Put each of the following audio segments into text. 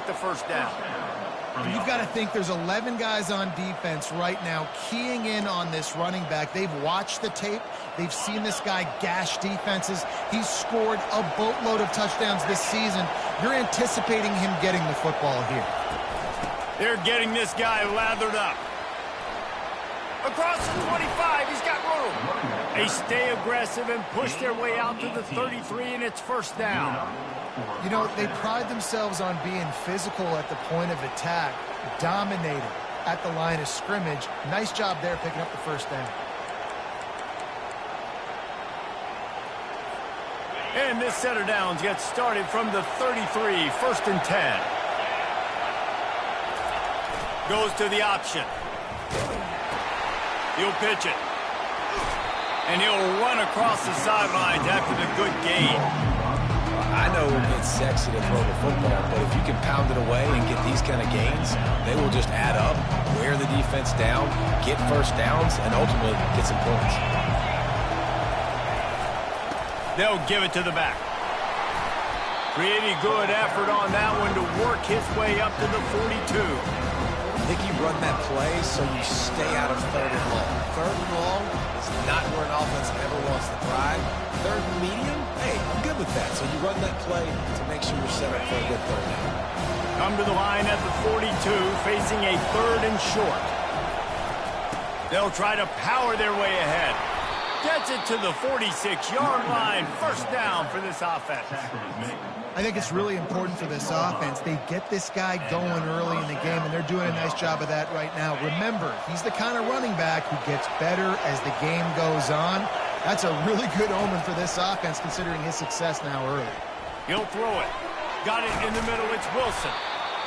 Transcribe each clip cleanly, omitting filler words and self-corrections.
the first down. You've got to think there's 11 guys on defense right now keying in on this running back. They've watched the tape. They've seen this guy gash defenses. He's scored a boatload of touchdowns this season. You're anticipating him getting the football here. They're getting this guy lathered up. Across the 25, he's got room. They stay aggressive and push their way out to the 33, and it's first down. You know, they pride themselves on being physical at the point of attack, dominating at the line of scrimmage. Nice job there picking up the first down. And this set of downs gets started from the 33, first and 10. Goes to the option. He'll pitch it. And he'll run across the sidelines after the good gain. I know it gets sexy to throw the football, but if you can pound it away and get these kind of gains, they will just add up, wear the defense down, get first downs, and ultimately get some points. They'll give it to the back. Pretty good effort on that one to work his way up to the 42. I think you run that play so you stay out of third and long. Third and long is not where an offense ever wants to thrive. Third and medium, hey, I'm good with that. So you run that play to make sure you're set up for a good third down. Come to the line at the 42, facing a third and short. They'll try to power their way ahead. Gets it to the 46-yard line. First down for this offense. I think it's really important for this offense. They get this guy going early in the game, and they're doing a nice job of that right now. Remember, he's the kind of running back who gets better as the game goes on. That's a really good omen for this offense, considering his success now early. He'll throw it. Got it in the middle. It's Wilson.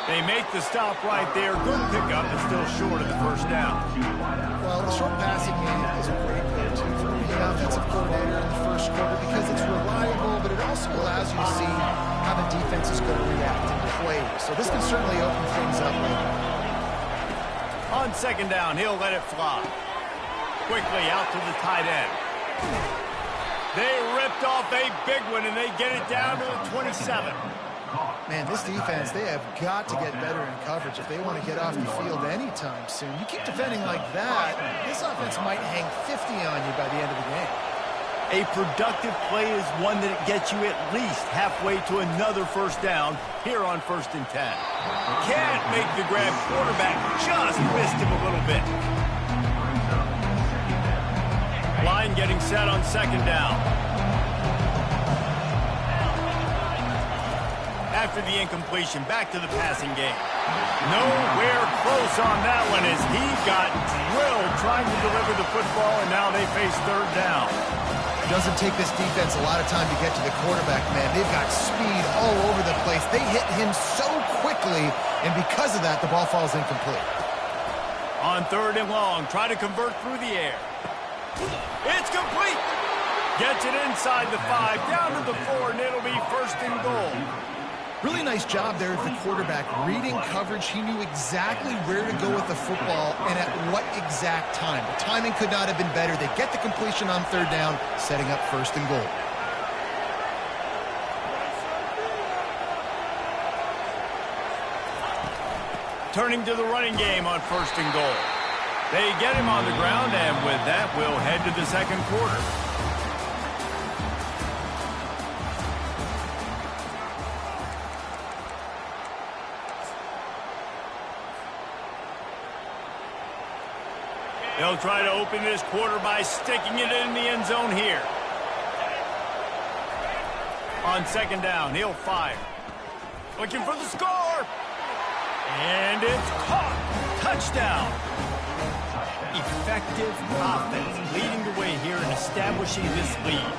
They make the stop right there. Good pickup, but still short of the first down. Well, the short passing game is a great go-to for the offensive coordinator in the first quarter because it's reliable, but it also allows you to see how the defense is going to react in plays. So this can certainly open things up later. On second down, he'll let it fly. Quickly out to the tight end. They ripped off a big one, and they get it down to the 27. Man, this defense, they have got to get better in coverage if they want to get off the field anytime soon. You keep defending like that, this offense might hang 50 on you by the end of the game. A productive play is one that gets you at least halfway to another first down here on first and 10. Can't make the grab. Quarterback just missed him a little bit. Line getting set on second down. After the incompletion, back to the passing game. Nowhere close on that one as he got drilled trying to deliver the football, and now they face third down. It doesn't take this defense a lot of time to get to the quarterback, man. They've got speed all over the place. They hit him so quickly, and because of that, the ball falls incomplete. On third and long, try to convert through the air. It's complete. Gets it inside the 5, down to the 4, and it'll be first and goal. Really nice job there at the quarterback. Reading coverage, he knew exactly where to go with the football and at what exact time. The timing could not have been better. They get the completion on third down, setting up first and goal. Turning to the running game on first and goal. They get him on the ground, and with that, we'll head to the second quarter. They'll try to open this quarter by sticking it in the end zone here. On second down, he'll fire. Looking for the score. And it's caught. Touchdown. Effective offense leading the way here and establishing this lead.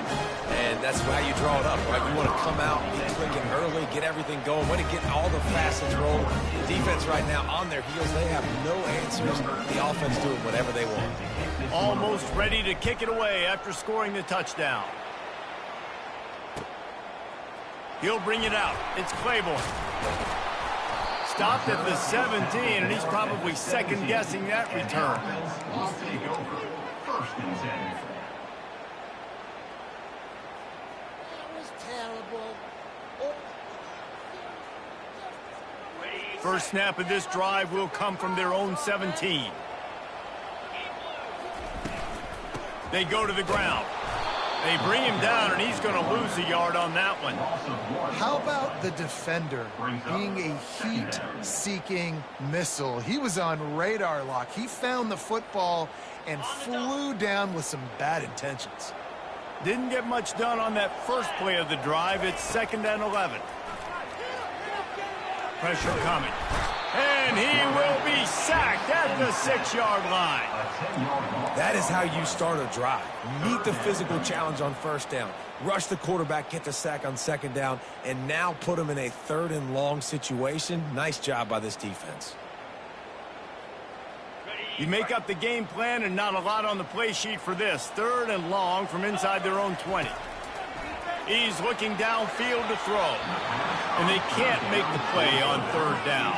And that's how you draw it up, right? You want to come out, get clicking early, get everything going, want to get all the facets rolling. The defense right now on their heels, they have no answers. The offense doing whatever they want. Almost ready to kick it away after scoring the touchdown. He'll bring it out. It's Claiborne. Stopped at the 17, and he's probably second-guessing that return. We'll take over first and 10. First snap of this drive will come from their own 17. They go to the ground. They bring him down, and he's going to lose a yard on that one. How about the defender being a heat-seeking missile? He was on radar lock. He found the football and flew down with some bad intentions. Didn't get much done on that first play of the drive. It's 2nd and 11. Pressure coming. And he will be sacked at the 6-yard line. That is how you start a drive. Meet the physical challenge on first down. Rush the quarterback, get the sack on 2nd down, and now put him in a 3rd and long situation. Nice job by this defense. You make up the game plan and not a lot on the play sheet for this. 3rd and long from inside their own 20. He's looking downfield to throw. And they can't make the play on 3rd down.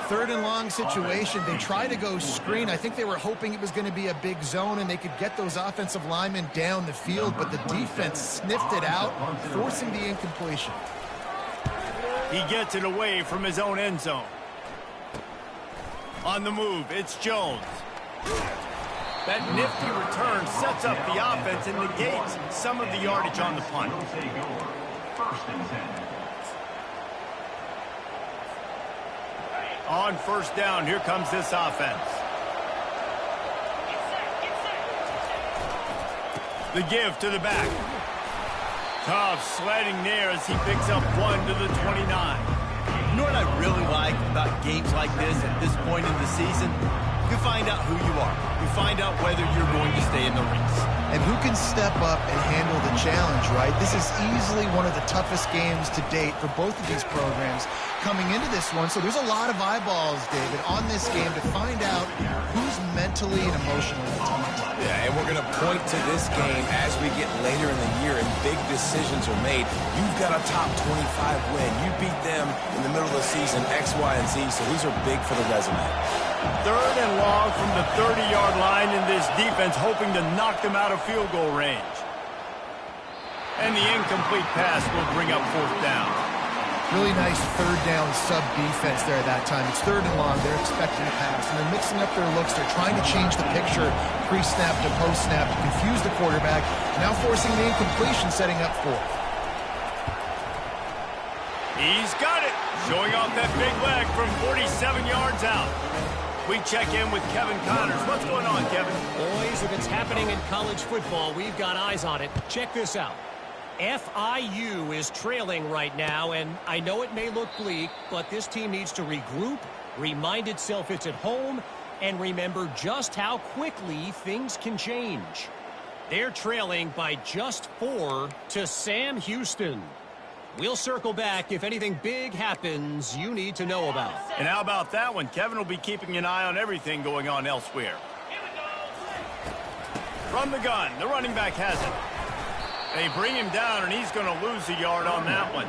3rd and long situation. They try to go screen. I think they were hoping it was going to be a big zone and they could get those offensive linemen down the field, but the defense sniffed it out, forcing the incompletion. He gets it away from his own end zone. On the move, it's Jones. That nifty return sets up the offense and negates some of the yardage on the punt. First and 10. On first down, here comes this offense. The give to the back. Tough sledding there as he picks up 1 to the 29. You know what I really like about games like this at this point in the season? You find out who you are. You find out whether you're going to stay in the race. And who can step up and handle the challenge, right? This is easily one of the toughest games to date for both of these programs coming into this one. So there's a lot of eyeballs, David, on this game to find out who's mentally and emotionally tough. Yeah, and we're going to point to this game as we get later in the year and big decisions are made. You've got a top 25 win. You beat them in the middle of the season, X, Y, and Z, so these are big for the resume. 3rd and long from the 30-yard line, and this defense hoping to knock them out of field goal range. And the incomplete pass will bring up 4th down. Really nice 3rd down sub defense there at that time. It's 3rd and long. They're expecting a pass, and they're mixing up their looks. They're trying to change the picture pre-snap to post-snap to confuse the quarterback, now forcing the incompletion, setting up 4th. He's got it, showing off that big leg from 47 yards out. We check in with Kevin Connors. What's going on, Kevin? Boys, if it's happening in college football, we've got eyes on it. Check this out. FIU is trailing right now, and I know it may look bleak, but this team needs to regroup, remind itself it's at home, and remember just how quickly things can change. They're trailing by just 4 to Sam Houston. We'll circle back if anything big happens you need to know about. And how about that one? Kevin will be keeping an eye on everything going on elsewhere. From the gun, the running back has it. They bring him down, and he's going to lose a yard on that one.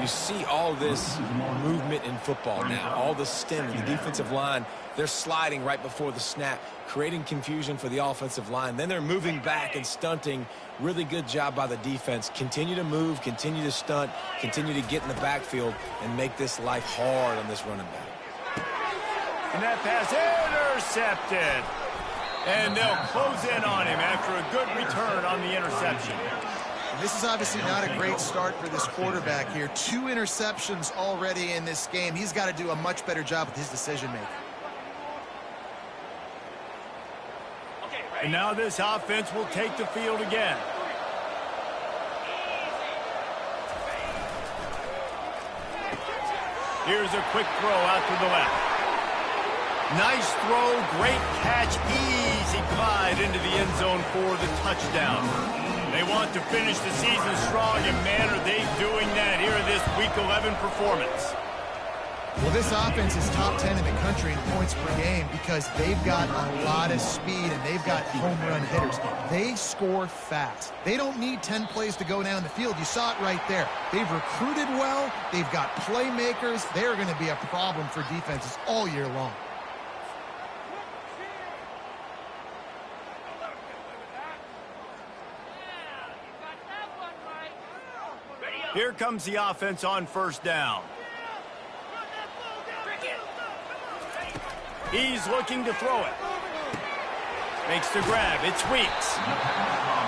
You see all this movement in football now, all the stemming, the defensive line, they're sliding right before the snap, creating confusion for the offensive line. Then they're moving back and stunting. Really good job by the defense. Continue to move, continue to stunt, continue to get in the backfield, and make this life hard on this running back. And that pass intercepted. And they'll close in on him after a good return on the interception. And this is obviously not a great start for this quarterback here. 2 interceptions already in this game. He's got to do a much better job with his decision-making. And now this offense will take the field again. Here's a quick throw out to the left. Nice throw, great catch, easy glide into the end zone for the touchdown. They want to finish the season strong, and man, are they doing that here in this Week 11 performance. Well, this offense is top 10 in the country in points per game because they've got a lot of speed and they've got home run hitters. They score fast. They don't need 10 plays to go down the field. You saw it right there. They've recruited well. They've got playmakers. They're going to be a problem for defenses all year long. Here comes the offense on first down. He's looking to throw it. Makes the grab. It's Weeks.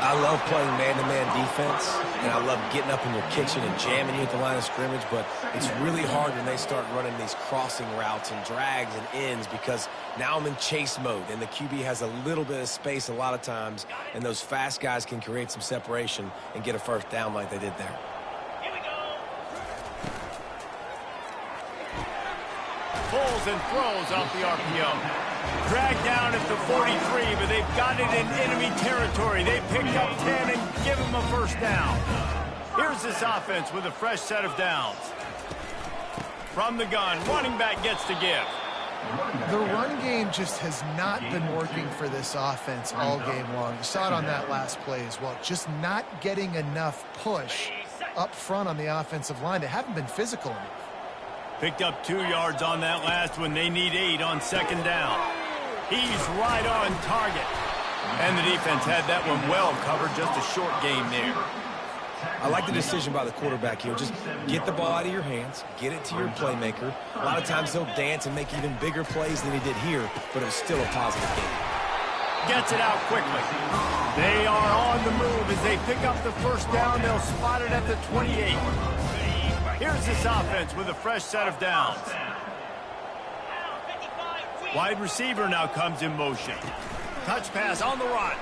I love playing man-to-man defense, and I love getting up in your kitchen and jamming you at the line of scrimmage, but it's really hard when they start running these crossing routes and drags and ends because now I'm in chase mode, and the QB has a little bit of space a lot of times, and those fast guys can create some separation and get a first down like they did there. Pulls and throws off the RPO. Dragged down at the 43, but they've got it in enemy territory. They picked up 10 and give him a first down. Here's this offense with a fresh set of downs. From the gun, running back gets to give. The run game just has not been working for this offense all game long. You saw it on that last play as well. Just not getting enough push up front on the offensive line. They haven't been physical enough. Picked up 2 yards on that last one. They need 8 on second down. He's right on target. And the defense had that one well covered. Just a short game there. I like the decision by the quarterback here. Just get the ball out of your hands, get it to your playmaker. A lot of times he'll dance and make even bigger plays than he did here, but it was still a positive game. Gets it out quickly. They are on the move as they pick up the first down. They'll spot it at the 28. Here's this offense with a fresh set of downs. Wide receiver now comes in motion. Touch pass on the run.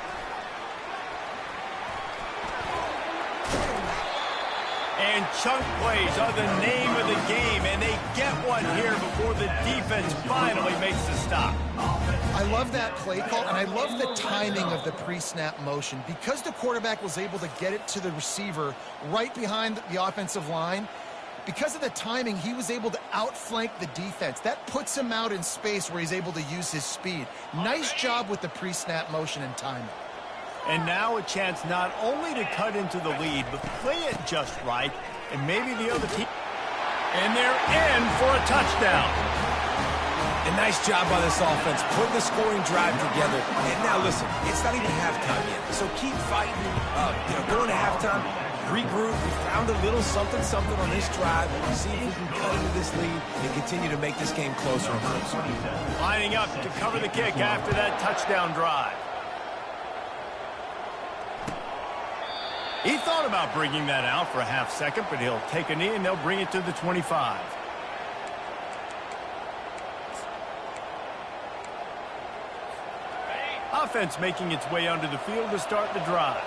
And chunk plays are the name of the game, and they get one here before the defense finally makes the stop. I love that play call, and I love the timing of the pre-snap motion. Because the quarterback was able to get it to the receiver right behind the offensive line, because of the timing, he was able to outflank the defense. That puts him out in space where he's able to use his speed. Nice job with the pre-snap motion and timing. And now a chance not only to cut into the lead, but play it just right, and maybe the other team. And they're in for a touchdown. A nice job by this offense, putting the scoring drive together. And now listen, it's not even halftime yet, so keep fighting. Going to halftime, regroup. We found a little something on this drive. See if we can cut into this lead and continue to make this game closer and closer. Lining up to cover the kick after that touchdown drive. He thought about bringing that out for a half second, but he'll take a knee and they'll bring it to the 25. Offense making its way onto the field to start the drive.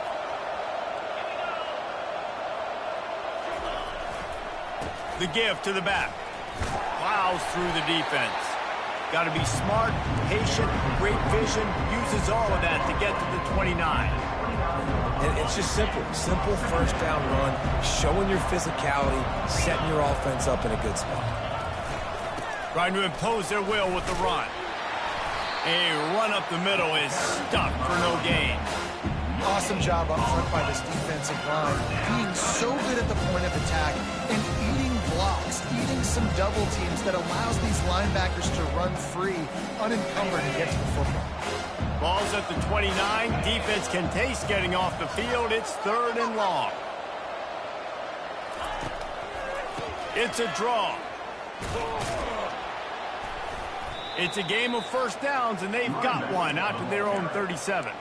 The give to the back. Plows through the defense. Got to be smart, patient, great vision. Uses all of that to get to the 29. And it's just simple first down run, showing your physicality, setting your offense up in a good spot. Trying to impose their will with the run. A run up the middle is stuck for no gain. Awesome job up front by this defensive line. Being so good at the point of attack and eating blocks, eating some double teams that allows these linebackers to run free, unencumbered, and get to the football. Ball's at the 29. Defense can taste getting off the field. It's 3rd and long. It's a draw. It's a game of first downs, and they've got one out to their own 37.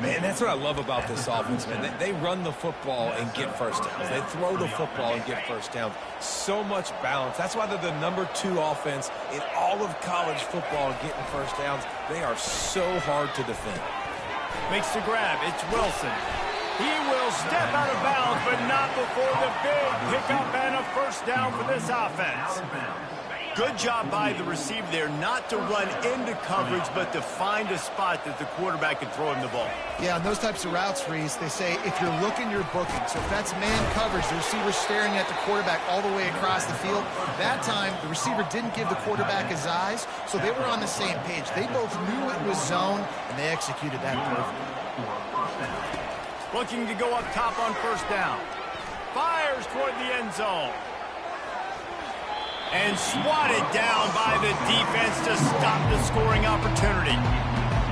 Man, that's what I love about this offense, man. They run the football and get first downs. They throw the football and get first downs. So much balance. That's why they're the #2 offense in all of college football and getting first downs. They are so hard to defend. Makes the grab. It's Wilson. He will step out of bounds, but not before the big pickup and a first down for this offense. Good job by the receiver there not to run into coverage, but to find a spot that the quarterback can throw him the ball. Yeah, on those types of routes, Reese, they say if you're looking, you're booking. So if that's man coverage, the receiver's staring at the quarterback all the way across the field. That time, the receiver didn't give the quarterback his eyes, so they were on the same page. They both knew it was zone, and they executed that perfectly. Looking to go up top on first down. Fires toward the end zone. And swatted down by the defense to stop the scoring opportunity.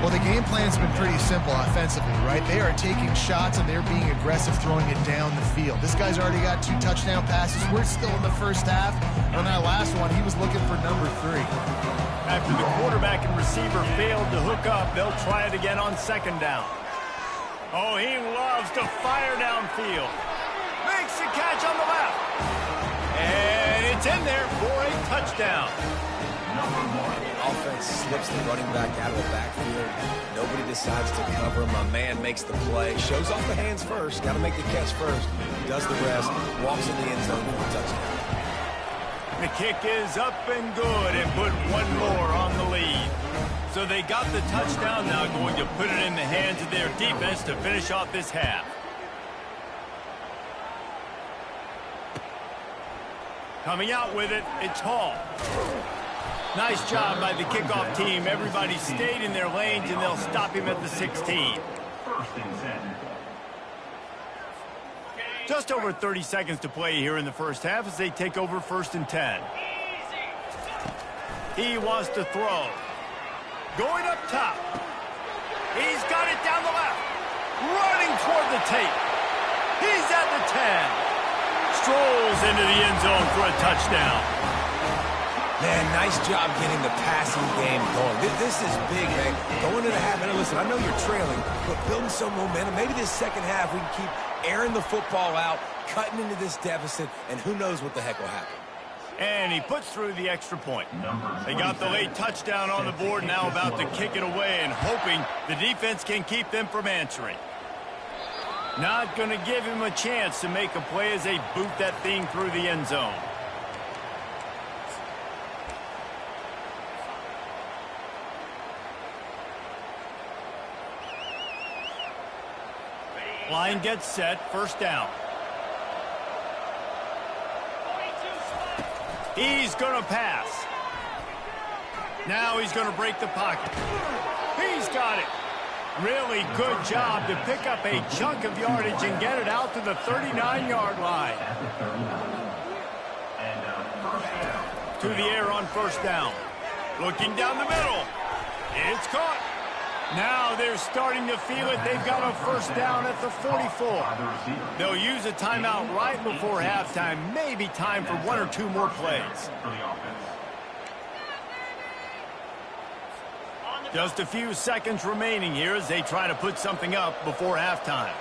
Well, the game plan's been pretty simple offensively, right? They are taking shots and they're being aggressive throwing it down the field. This guy's already got 2 touchdown passes. We're still in the first half. On that last one, he was looking for number 3. That After the quarterback and receiver failed to hook up, they'll try it again on second down. Oh, he loves to fire downfield. Makes the catch on the left. And it's in there for a touchdown. Offense slips the running back out of the backfield. Nobody decides to cover him. My man makes the play. Shows off the hands first. Got to make the catch first. Does the rest. Walks in the end zone for a touchdown. The kick is up and good and put one more on the lead. So they got the touchdown, now going to put it in the hands of their defense to finish off this half. Coming out with it, it's Hall. Nice job by the kickoff team. Everybody stayed in their lanes, and they'll stop him at the 16. Just over 30 seconds to play here in the first half as they take over 1st and 10. He wants to throw. Going up top. He's got it down the left. Running toward the tape. He's at the 10. Strolls into the end zone for a touchdown. Man, nice job getting the passing game going. This is big, man. Going into the half, and listen, I know you're trailing, but building some momentum. Maybe this second half we can keep airing the football out, cutting into this deficit, and who knows what the heck will happen. And he puts through the extra point. They got the late touchdown on the board, now about to kick it away and hoping the defense can keep them from answering. Not going to give him a chance to make a play as they boot that thing through the end zone. Line gets set, first down. He's going to pass. Now he's going to break the pocket. He's got it. Really good job to pick up a chunk of yardage and get it out to the 39-yard line. To the air on first down. Looking down the middle. It's caught. Now they're starting to feel it. They've got a first down at the 44. They'll use a timeout right before halftime. Maybe time for one or two more plays. Just a few seconds remaining here as they try to put something up before halftime.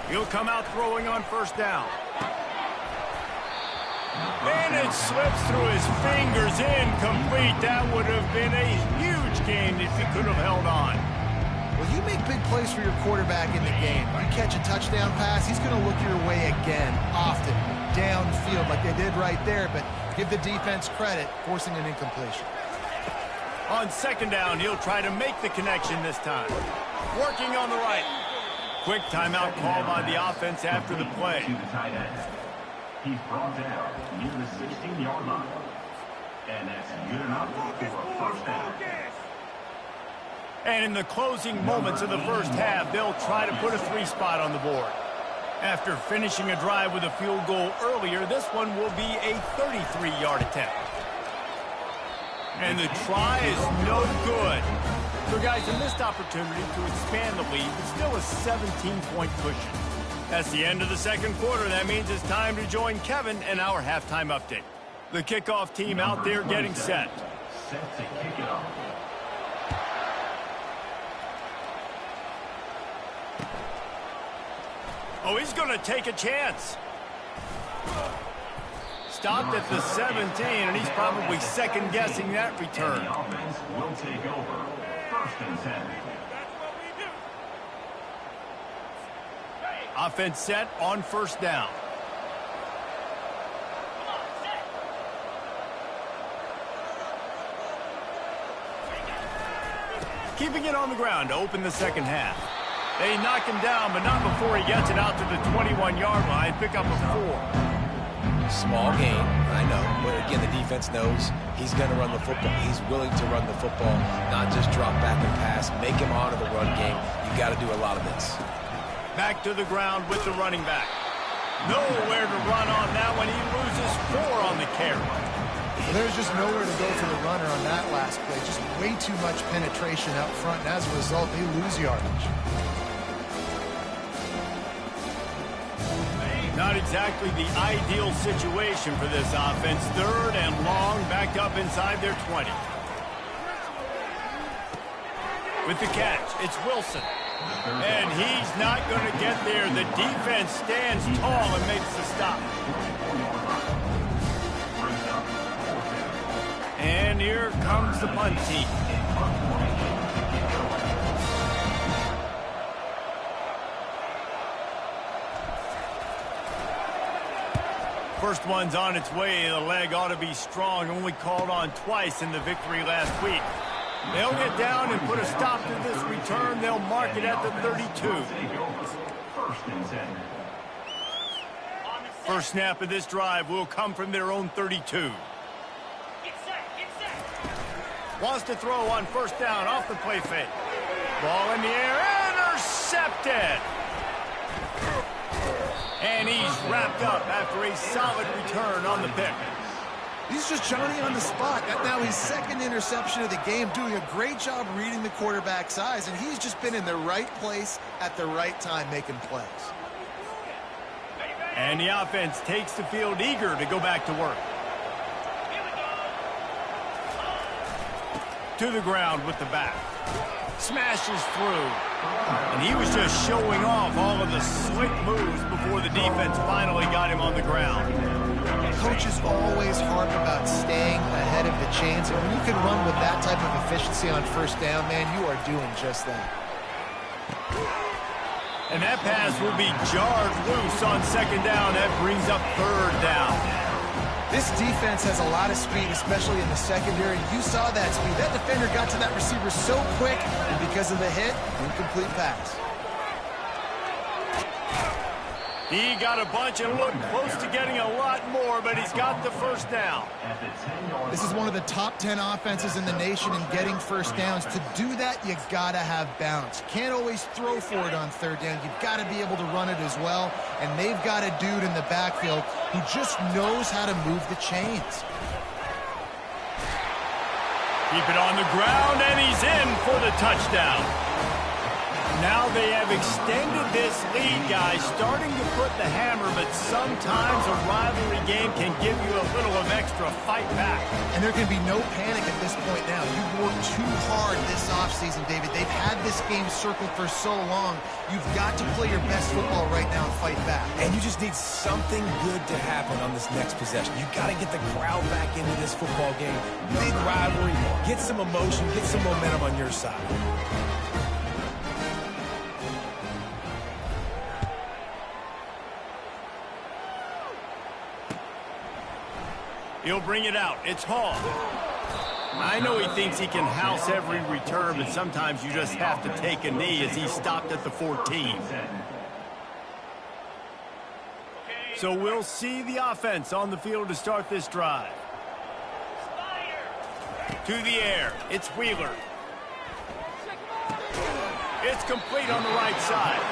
He'll come out throwing on first down. And it slips through his fingers, incomplete. That would have been a huge gain if he could have held on. Well, you make big plays for your quarterback in the game. You catch a touchdown pass, he's going to look your way again, often, downfield like they did right there, but give the defense credit, forcing an incompletion. On second down, he'll try to make the connection this time. Working on the right. Quick timeout call by the offense after the play. He's brought down near the 16-yard line. And that's good enough for a first down. And in the closing moments of the first half, they'll try to put a 3-spot on the board. After finishing a drive with a field goal earlier, this one will be a 33-yard attempt. And the try is no good. So, guys, a missed opportunity to expand the lead, but still a 17-point cushion. That's the end of the second quarter. That means it's time to join Kevin in our halftime update. The kickoff team out there getting set. Set to kick it off. Oh, he's going to take a chance. Stopped at the 17, and he's probably second-guessing that return. The offense will take over. 1st and 10. Offense set on first down. Keeping it on the ground to open the second half. They knock him down, but not before he gets it out to the 21-yard line. Pick up a 4. Small gain, I know. But again, the defense knows he's going to run the football. He's willing to run the football, not just drop back and pass. Make him honor the run game. You got to do a lot of this. Back to the ground with the running back. Nowhere to run on that one. He loses 4 on the carry. Well, there's just nowhere to go for the runner on that last play. Just way too much penetration up front, and as a result, they lose yardage. Not exactly the ideal situation for this offense. 3rd and long, backed up inside their 20. With the catch, it's Wilson. And he's not going to get there. The defense stands tall and makes the stop. And here comes the punt team. First one's on its way. The leg ought to be strong. Only called on twice in the victory last week. They'll get down and put a stop to this return. They'll mark it at the 32. First snap of this drive will come from their own 32. Wants to throw on first down off the play fake. Ball in the air, intercepted. And he's wrapped up after a solid return on the pick. He's just Johnny on the spot. Now his 2nd interception of the game, doing a great job reading the quarterback's eyes, and he's just been in the right place at the right time making plays. And the offense takes the field eager to go back to work. To the ground with the back. Smashes through. And he was just showing off all of the slick moves before the defense finally got him on the ground. Coaches always harp about staying ahead of the chains, and when you can run with that type of efficiency on first down, man, you are doing just that. And that pass will be jarred loose on 2nd down. That brings up 3rd down. This defense has a lot of speed, especially in the secondary. You saw that speed. That defender got to that receiver so quick, and because of the hit, incomplete pass. He got a bunch and looked close to getting a lot more, but he's got the first down. This is one of the top 10 offenses in the nation in getting first downs. To do that, you got to have balance. You can't always throw for it on 3rd down. You've got to be able to run it as well, and they've got a dude in the backfield who just knows how to move the chains. Keep it on the ground, and he's in for the touchdown. Now they have extended this lead, guys, starting to put the hammer, but sometimes a rivalry game can give you a little of extra fight back. And there can be no panic at this point now. You've worked too hard this offseason, David. They've had this game circled for so long. You've got to play your best football right now and fight back. And you just need something good to happen on this next possession. You got to get the crowd back into this football game. Big rivalry. Get some emotion. Get some momentum on your side. He'll bring it out. It's Hall. I know he thinks he can house every return, but sometimes you just have to take a knee as he stopped at the 14. So we'll see the offense on the field to start this drive. To the air. It's Wheeler. It's complete on the right side.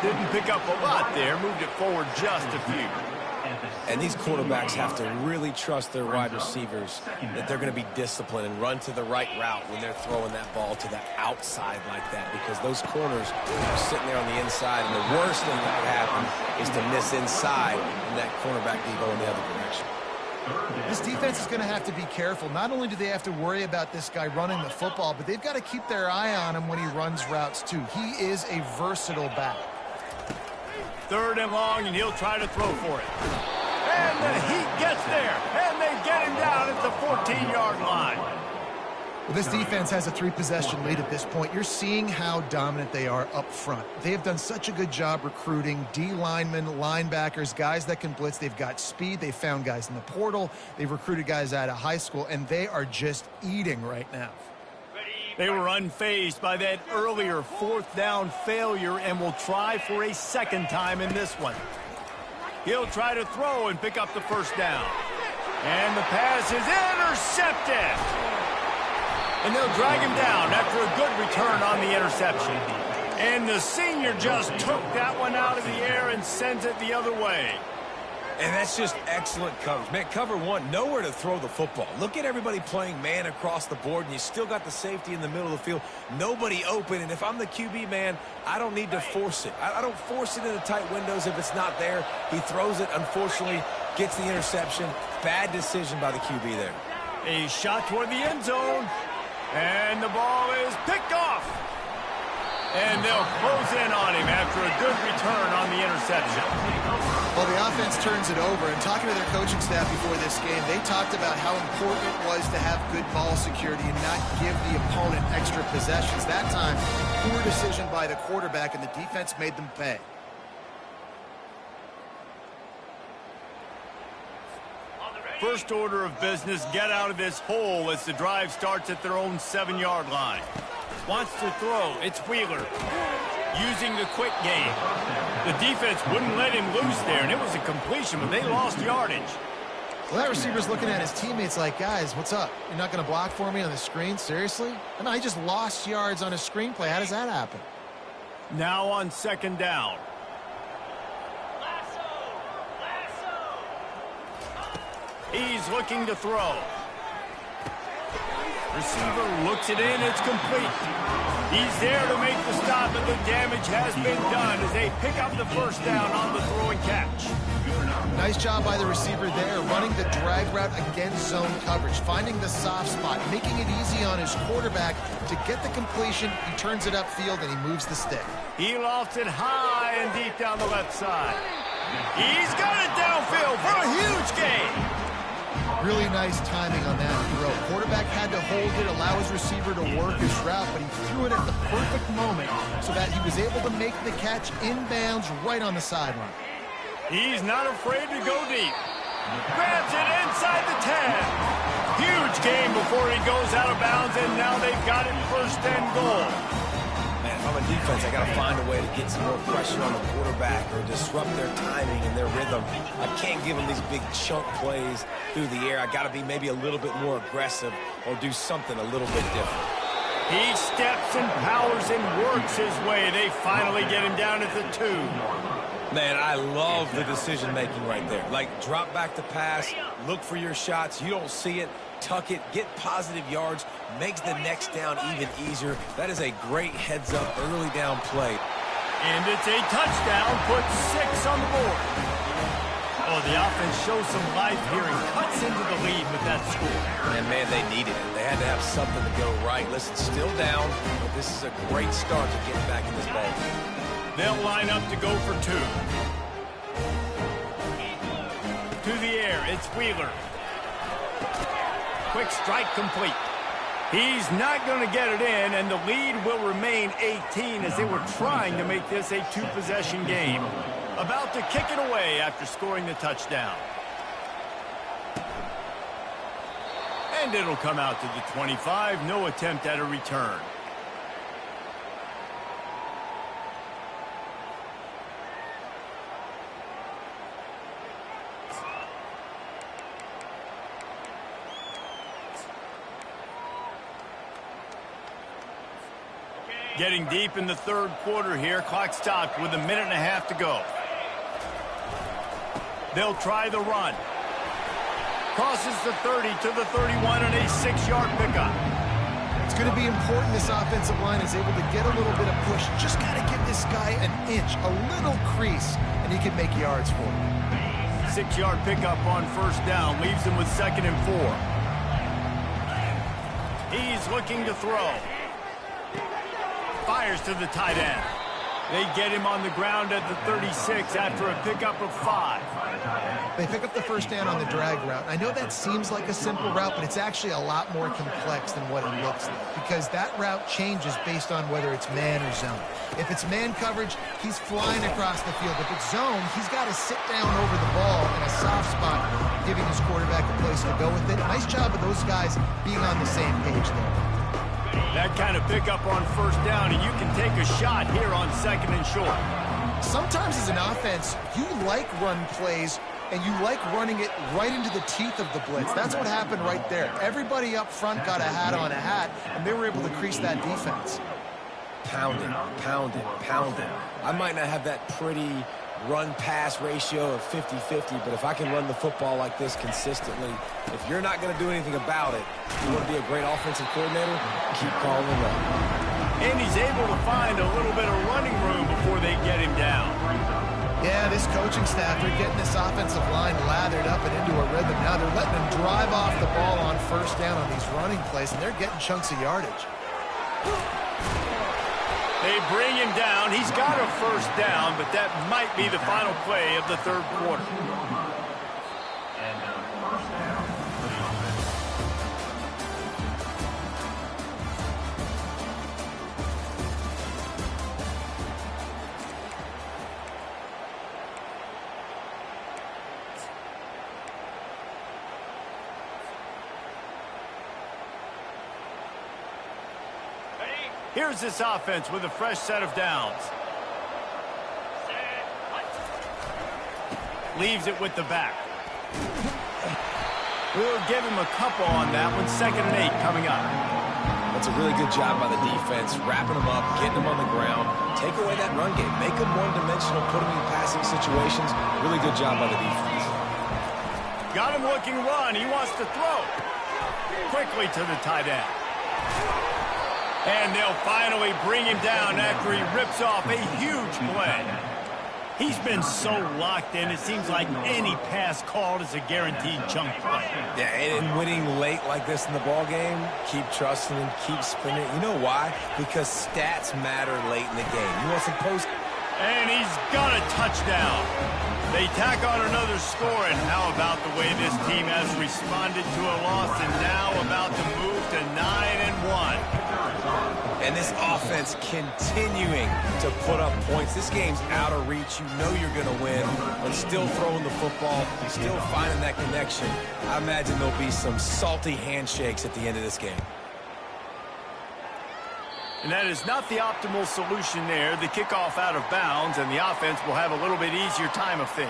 Didn't pick up a lot there. Moved it forward just a few. And these quarterbacks have to really trust their wide receivers that they're going to be disciplined and run to the right route when they're throwing that ball to the outside like that, because those corners are sitting there on the inside, and the worst thing that could happen is to miss inside and that cornerback be going the other direction. This defense is going to have to be careful. Not only do they have to worry about this guy running the football, but they've got to keep their eye on him when he runs routes too. He is a versatile back. 3rd and long, and he'll try to throw for it. And the Heat gets there, and they get him down at the 14-yard line. Well, this defense has a 3-possession lead at this point. You're seeing how dominant they are up front. They have done such a good job recruiting D linemen, linebackers, guys that can blitz. They've got speed. They've found guys in the portal. They've recruited guys out of high school, and they are just eating right now. They were unfazed by that earlier 4th down failure and will try for a 2nd time in this one. He'll try to throw and pick up the first down. And the pass is intercepted. And they'll drag him down after a good return on the interception. And the senior just took that one out of the air and sends it the other way. And that's just excellent coverage. Man, cover one, nowhere to throw the football. Look at everybody playing man across the board, and you still got the safety in the middle of the field. Nobody open, and if I'm the QB, man, I don't need to force it. I don't force it into tight windows if it's not there. He throws it, unfortunately, gets the interception. Bad decision by the QB there. A shot toward the end zone, and the ball is picked off. And they'll close in on him after a good return on the interception. Well, the offense turns it over, and talking to their coaching staff before this game, they talked about how important it was to have good ball security and not give the opponent extra possessions. That time, poor decision by the quarterback, and the defense made them pay. First order of business, get out of this hole as the drive starts at their own 7-yard line. Wants to throw. It's Wheeler using the quick game. The defense wouldn't let him loose there, and it was a completion, but they lost yardage. Well, that receiver's looking at his teammates like, guys, what's up? You're not going to block for me on the screen? Seriously? And I just lost yards on a screenplay. How does that happen? Now on second down. He's looking to throw. Receiver looks it in. It's complete. He's there to make the stop, and the damage has been done as they pick up the first down on the throw and catch. Nice job by the receiver there, running the drag route against zone coverage, finding the soft spot, making it easy on his quarterback to get the completion. He turns it upfield, and he moves the stick. He lofts it high and deep down the left side. He's got it downfield for a huge gain. Really nice timing on that throw. Quarterback had to hold it, allow his receiver to work his route, but he threw it at the perfect moment so that he was able to make the catch inbounds right on the sideline. He's not afraid to go deep. Grabs it inside the 10. Huge gain before he goes out of bounds, and now they've got it first and goal. Man, if I'm a defense, I got to find a way to get some more pressure on the quarterback or disrupt their timing and their rhythm. I can't give them these big chunk plays through the air. I got to be maybe a little bit more aggressive or do something a little bit different. He steps and powers and works his way. They finally get him down at the 2. Man, I love the decision-making right there. Like, drop back to pass, look for your shots. You don't see it, tuck it, get positive yards, makes the next down even easier. That is a great heads-up early down play. And it's a touchdown, puts 6 on the board. Oh, the offense shows some life here and cuts into the lead with that score. And, man, they needed it. They had to have something to go right. Listen, still down, but this is a great start to getting back in this ball game. They'll line up to go for 2. To the air, it's Wheeler. Quick strike complete. He's not going to get it in, and the lead will remain 18 as they were trying to make this a 2-possession game. About to kick it away after scoring the touchdown. And it'll come out to the 25. No attempt at a return. Getting deep in the third quarter here. Clock stopped with 1.5 minutes to go. They'll try the run. Crosses the 30 to the 31 and a 6-yard pickup. It's going to be important this offensive line is able to get a little bit of push. Just got to give this guy an inch, a little crease, and he can make yards for him. 6-yard pickup on first down. Leaves him with 2nd and 4. He's looking to throw. Fires to the tight end. They get him on the ground at the 36 after a pickup of 5. They pick up the first down on the drag route. I know that seems like a simple route, but it's actually a lot more complex than what it looks like because that route changes based on whether it's man or zone. If it's man coverage, he's flying across the field. If it's zone, he's got to sit down over the ball in a soft spot, giving his quarterback a place to go with it. Nice job of those guys being on the same page there. That kind of pickup on first down, and you can take a shot here on 2nd and short. Sometimes as an offense, you like run plays, and you like running it right into the teeth of the blitz. That's what happened right there. Everybody up front got a hat on a hat, and they were able to crease that defense. Pounding, pounding, pounding. I might not have that pretty run-pass ratio of 50-50, but if I can run the football like this consistently, if you're not going to do anything about it, you want to be a great offensive coordinator, keep calling the run. And he's able to find a little bit of running room before they get him down. Yeah, this coaching staff, they're getting this offensive line lathered up and into a rhythm. Now they're letting them drive off the ball on first down on these running plays, and they're getting chunks of yardage. They bring him down. He's got a first down, but that might be the final play of the third quarter. And first down for the offense. Here's this offense with a fresh set of downs. Leaves it with the back. We'll give him a couple on that one. 2nd and 8 coming up. That's a really good job by the defense, wrapping them up, getting them on the ground. Take away that run game. Make them one-dimensional, put them in passing situations. Really good job by the defense. Got him looking run. He wants to throw. Quickly to the tight end. And they'll finally bring him down after he rips off a huge play. He's been so locked in, it seems like any pass called is a guaranteed chunk play. Yeah, and winning late like this in the ball game, keep trusting and keep spinning. You know why? Because stats matter late in the game. You want some post... And he's got a touchdown. They tack on another score, and how about the way this team has responded to a loss and now about to move to 9-1. And this offense continuing to put up points. This game's out of reach. You know you're going to win, but still throwing the football, still finding that connection. I imagine there'll be some salty handshakes at the end of this game. And that is not the optimal solution there. The kickoff out of bounds, and the offense will have a little bit easier time of things.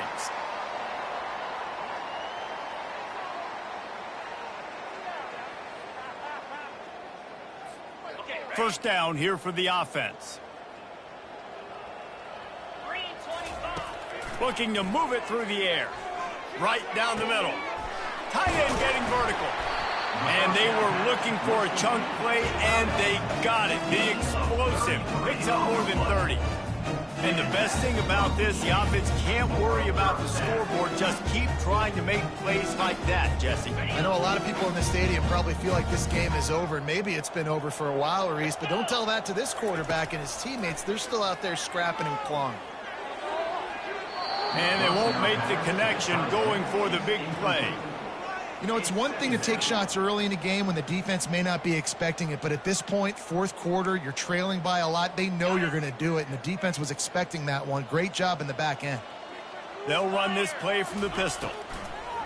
First down here for the offense. Looking to move it through the air. Right down the middle. Tight end getting vertical. And they were looking for a chunk play, and they got it. The explosive picks up more than 30. And the best thing about this, the offense can't worry about the scoreboard. Just keep trying to make plays like that, Jesse. I know a lot of people in the stadium probably feel like this game is over, and maybe it's been over for a while, Reese, but don't tell that to this quarterback and his teammates. They're still out there scrapping and clawing. And they won't make the connection going for the big play. You know, it's one thing to take shots early in a game when the defense may not be expecting it, but at this point, fourth quarter, you're trailing by a lot. They know you're going to do it, and the defense was expecting that one. Great job in the back end. They'll run this play from the pistol.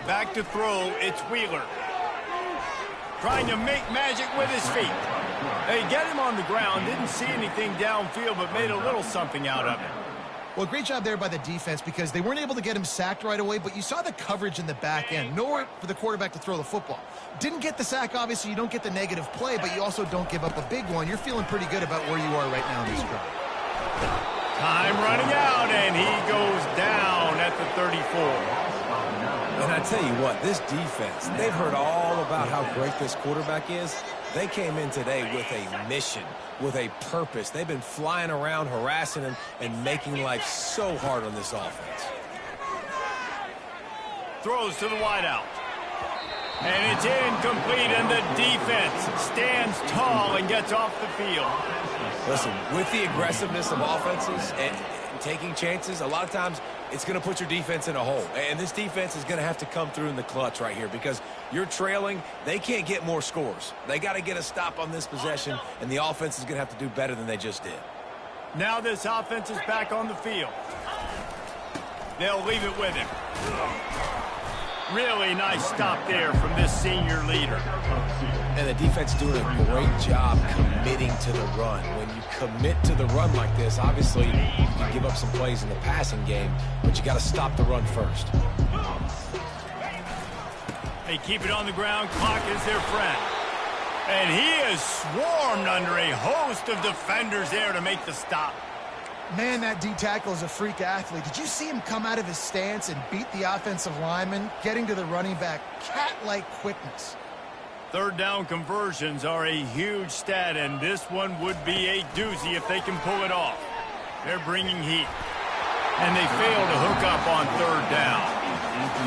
Back to throw, it's Wheeler. Trying to make magic with his feet. They get him on the ground, didn't see anything downfield, but made a little something out of it. Well, great job there by the defense because they weren't able to get him sacked right away, but you saw the coverage in the back end. Nowhere for the quarterback to throw the football. Didn't get the sack, obviously. You don't get the negative play, but you also don't give up a big one. You're feeling pretty good about where you are right now in this drive. Time running out, and he goes down at the 34. And I tell you what, this defense, they've heard all about how great this quarterback is. They came in today with a mission, with a purpose. They've been flying around, harassing him, and making life so hard on this offense. Throws to the wideout. And it's incomplete, and the defense stands tall and gets off the field. Listen, with the aggressiveness of offenses and taking chances, a lot of times it's going to put your defense in a hole. And this defense is going to have to come through in the clutch right here because you're trailing. They can't get more scores. They got to get a stop on this possession, and the offense is going to have to do better than they just did. Now this offense is back on the field. They'll leave it with him. Really nice stop there from this senior leader. And the defense doing a great job committing to the run. When you commit to the run like this, obviously you can give up some plays in the passing game, but you got to stop the run first. They keep it on the ground. Clock is their friend. And he is swarmed under a host of defenders there to make the stop. Man, that D tackle is a freak athlete. Did you see him come out of his stance and beat the offensive lineman, getting to the running back? Cat-like quickness. Third down conversions are a huge stat, and this one would be a doozy if they can pull it off. They're bringing heat, and they fail to hook up on third down.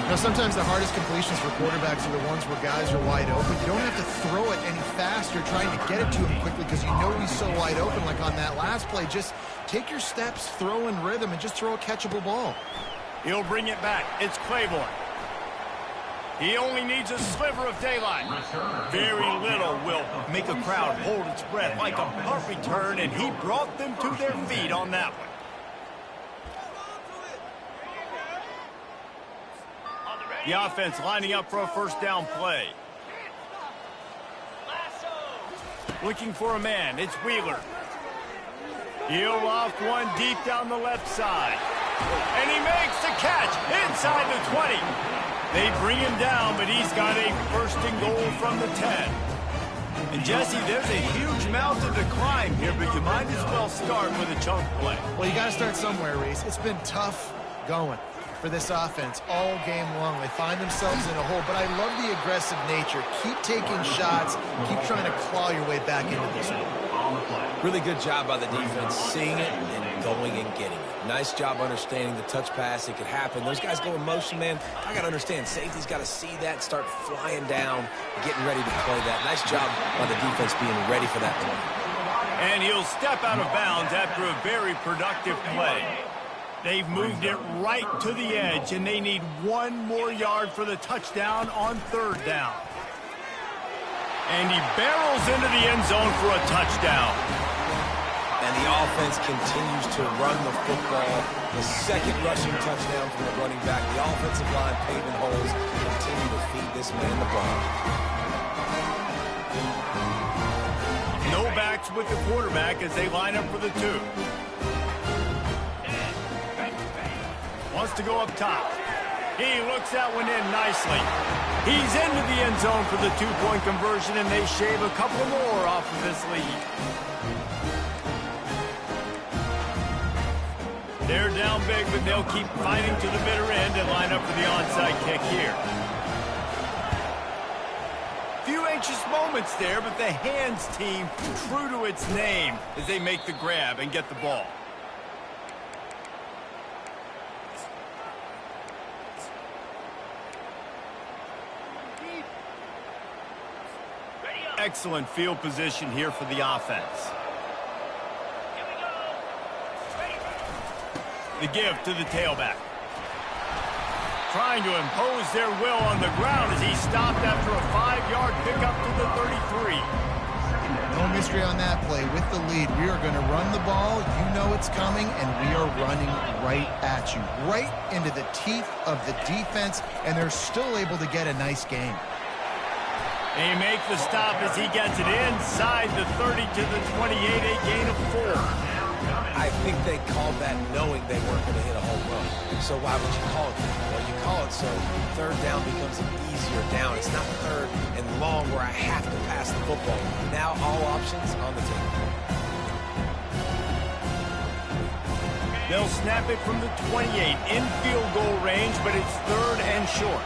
You know, sometimes the hardest completions for quarterbacks are the ones where guys are wide open. You don't have to throw it any faster trying to get it to him quickly because you know he's so wide open, like on that last play. Just take your steps, throw in rhythm, and just throw a catchable ball. He'll bring it back. It's Claiborne. He only needs a sliver of daylight. Very little will make a crowd hold its breath like a punt return, and he brought them to their feet on that one. The offense lining up for a first down play. Looking for a man. It's Wheeler. He'll loft one deep down the left side. And he makes the catch inside the 20. They bring him down, but he's got a first and goal from the 10. And Jesse, there's a huge mountain to climb here, but you might as well start with a chunk play. Well, you got to start somewhere, Reese. It's been tough going for this offense all game long. They find themselves in a hole, but I love the aggressive nature. Keep taking shots. Keep trying to claw your way back into this one. Really good job by the defense, seeing it and going and getting it. Nice job understanding the touch pass. It could happen. Those guys go in motion, man. I got to understand. Safety's got to see that, start flying down, getting ready to play that. Nice job by the defense being ready for that play. And he'll step out of bounds after a very productive play. They've moved it right to the edge, and they need one more yard for the touchdown on third down. And he barrels into the end zone for a touchdown. And the offense continues to run the football. The second rushing touchdown from the running back. The offensive line paving holes. Continue to feed this man the ball. No backs with the quarterback as they line up for the 2. Wants to go up top. He looks that one in nicely. He's into the end zone for the 2-point conversion, and they shave a couple more off of this lead. They're down big, but they'll keep fighting to the bitter end and line up for the onside kick here. Few anxious moments there, but the hands team true to its name as they make the grab and get the ball. Excellent field position here for the offense. The give to the tailback. Trying to impose their will on the ground as he stopped after a 5-yard pickup to the 33. No mystery on that play. With the lead, we are going to run the ball. You know it's coming, and we are running right at you. Right into the teeth of the defense, and they're still able to get a nice game. They make the stop as he gets it inside the 30 to the 28, a gain of 4. I think they called that knowing they weren't going to hit a home run. So why would you call it that? Well, you call it so third down becomes an easier down. It's not third and long where I have to pass the football. Now all options on the table. They'll snap it from the 28 in field goal range, but it's third and short.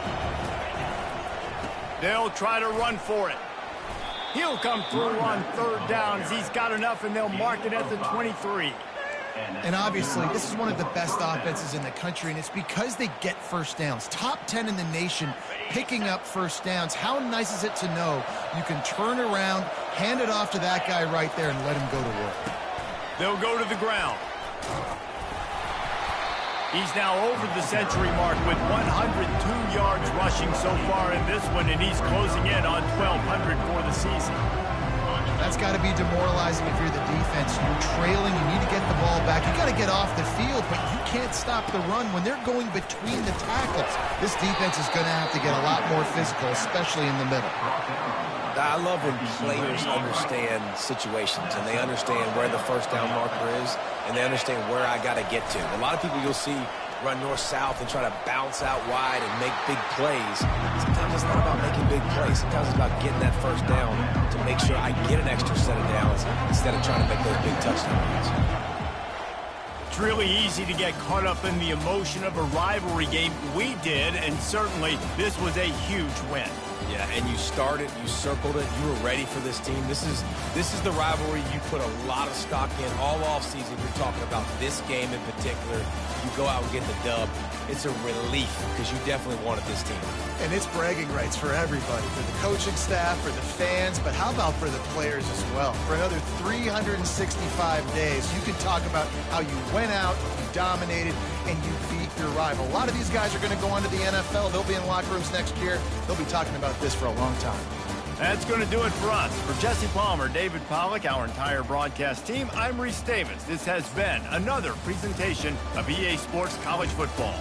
They'll try to run for it. He'll come through on third down as he's got enough, and they'll mark it at the 23. And obviously, this is one of the best offenses in the country, and it's because they get first downs. Top 10 in the nation picking up first downs. How nice is it to know you can turn around, hand it off to that guy right there, and let him go to work. They'll go to the ground. He's now over the century mark with 102 yards rushing so far in this one, and he's closing in on 1,200 for the season. That's got to be demoralizing if you're the defense. You're trailing. You need to get the ball back. You got to get off the field, but you can't stop the run when they're going between the tackles. This defense is going to have to get a lot more physical, especially in the middle. I love when players understand situations and they understand where the first down marker is and they understand where I got to get to. A lot of people you'll see run north-south and try to bounce out wide and make big plays. Sometimes it's not about making big plays. Sometimes it's about getting that first down to make sure I get an extra set of downs instead of trying to make those big touchdowns. It's really easy to get caught up in the emotion of a rivalry game. We did, and certainly this was a huge win. Yeah, and you started, you circled it, you were ready for this team. This is the rivalry you put a lot of stock in all offseason. You're talking about this game in particular. You go out and get the dub. It's a relief because you definitely wanted this team. And it's bragging rights for everybody, for the coaching staff, for the fans, but how about for the players as well? For another 365 days, you can talk about how you went out, you dominated, and you beat your rival. A lot of these guys are going to go on to the NFL. They'll be in locker rooms next year. They'll be talking about this for a long time. That's going to do it for us. For Jesse Palmer, David Pollack, our entire broadcast team, I'm Reese Davis. This has been another presentation of EA Sports College Football.